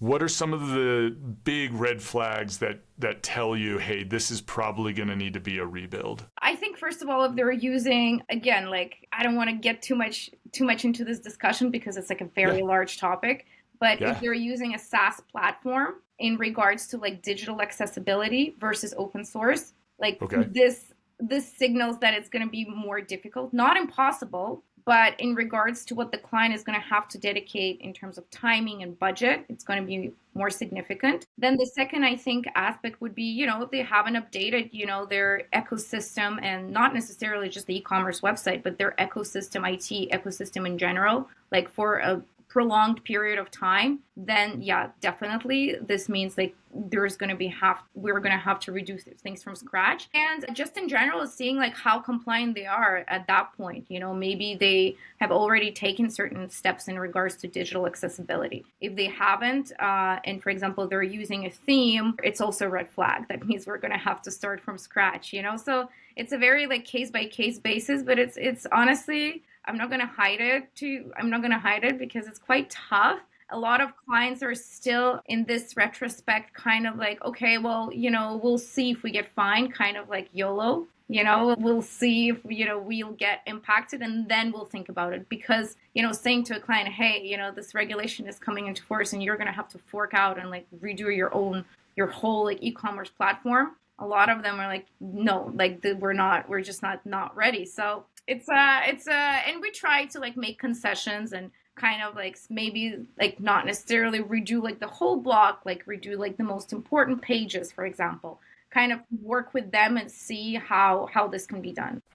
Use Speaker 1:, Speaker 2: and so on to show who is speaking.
Speaker 1: What are some of the big red flags that tell you, hey, this is probably going to need to be a rebuild?
Speaker 2: I think first of all, if they're using, again, like I don't want to get too much into this discussion because it's like a very
Speaker 1: Yeah.
Speaker 2: large topic, but if
Speaker 1: Yeah.
Speaker 2: they're using a SaaS platform in regards to like digital accessibility versus open source, like
Speaker 1: Okay.
Speaker 2: this signals that it's going to be more difficult, not impossible, but in regards to what the client is going to have to dedicate in terms of timing and budget, it's going to be more significant. Then the second, I think, aspect would be, if they haven't updated, their ecosystem, and not necessarily just the e-commerce website, but their ecosystem, IT ecosystem in general, like for a prolonged period of time, then yeah, definitely this means like we're going to have to redo things from scratch. And just in general, seeing like how compliant they are at that point. Maybe they have already taken certain steps in regards to digital accessibility. If they haven't, and for example they're using a theme, it's also a red flag. That means we're going to have to start from scratch. So it's a very like case by case basis, but it's honestly, I'm not going to hide it because it's quite tough. A lot of clients are still in this retrospect kind of like, okay, well, we'll see if we get fined, kind of like YOLO. We'll see if, we'll get impacted and then we'll think about it. Because, saying to a client, hey, this regulation is coming into force and you're going to have to fork out and like redo your whole like e-commerce platform. A lot of them are like, no, like we're just not ready. So and we try to like make concessions and kind of like maybe like not necessarily redo like the whole block, like redo like the most important pages, for example, kind of work with them and see how this can be done.